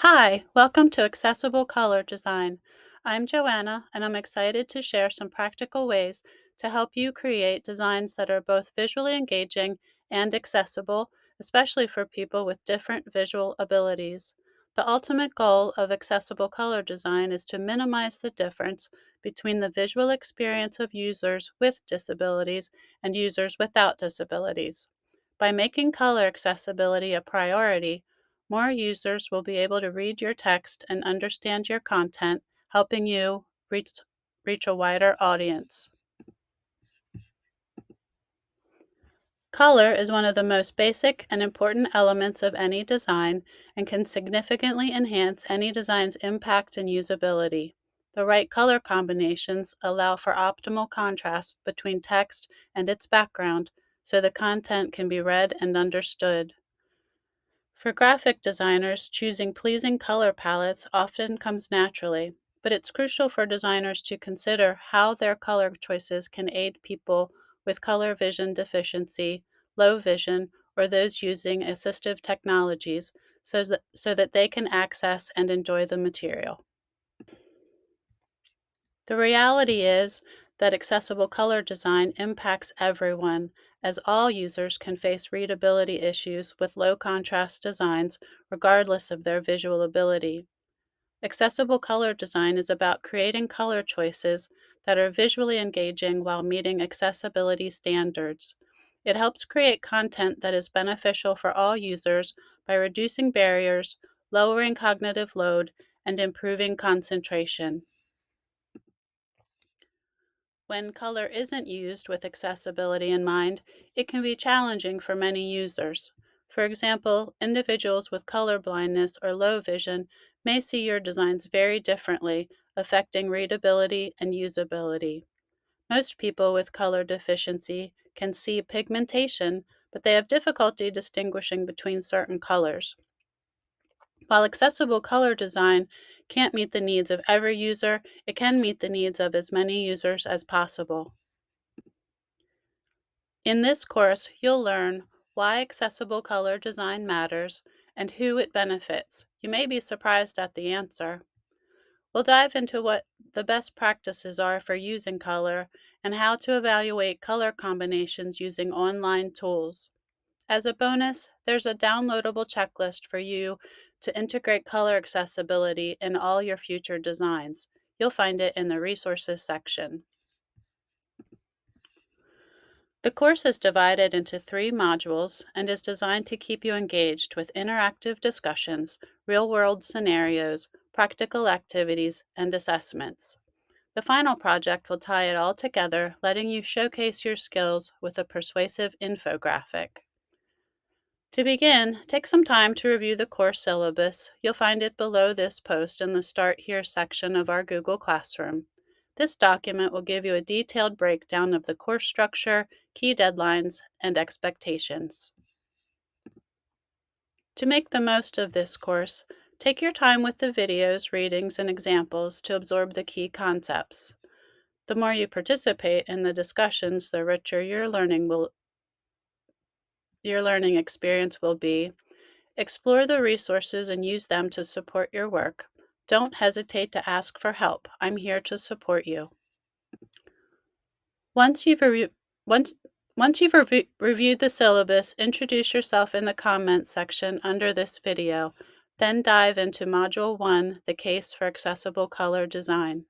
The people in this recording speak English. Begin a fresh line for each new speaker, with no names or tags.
Hi, welcome to Accessible Color Design. I'm Joanna, and I'm excited to share some practical ways to help you create designs that are both visually engaging and accessible, especially for people with different visual abilities. The ultimate goal of accessible color design is to minimize the difference between the visual experience of users with disabilities and users without disabilities. By making color accessibility a priority, more users will be able to read your text and understand your content, helping you reach a wider audience. Color is one of the most basic and important elements of any design and can significantly enhance any design's impact and usability. The right color combinations allow for optimal contrast between text and its background, so the content can be read and understood. For graphic designers, choosing pleasing color palettes often comes naturally, but it's crucial for designers to consider how their color choices can aid people with color vision deficiency, low vision, or those using assistive technologies so that they can access and enjoy the material. The reality is that accessible color design impacts everyone, as all users can face readability issues with low contrast designs regardless of their visual ability. Accessible color design is about creating color choices that are visually engaging while meeting accessibility standards. It helps create content that is beneficial for all users by reducing barriers, lowering cognitive load, and improving concentration. When color isn't used with accessibility in mind, it can be challenging for many users. For example, individuals with color blindness or low vision may see your designs very differently, affecting readability and usability. Most people with color deficiency can see pigmentation, but they have difficulty distinguishing between certain colors. While accessible color design can't meet the needs of every user, it can meet the needs of as many users as possible. In this course, you'll learn why accessible color design matters and who it benefits. You may be surprised at the answer. We'll dive into what the best practices are for using color and how to evaluate color combinations using online tools. As a bonus, there's a downloadable checklist for you to integrate color accessibility in all your future designs. You'll find it in the resources section. The course is divided into 3 modules and is designed to keep you engaged with interactive discussions, real-world scenarios, practical activities, and assessments. The final project will tie it all together, letting you showcase your skills with a persuasive infographic. To begin, take some time to review the course syllabus. You'll find it below this post in the Start Here section of our Google Classroom. This document will give you a detailed breakdown of the course structure, key deadlines, and expectations. To make the most of this course, take your time with the videos, readings, and examples to absorb the key concepts. The more you participate in the discussions, the richer your learning experience will be. Explore the resources and use them to support your work. Don't hesitate to ask for help. I'm here to support you. Once you've, reviewed reviewed the syllabus, introduce yourself in the comments section under this video. Then dive into Module 1, the case for accessible color design.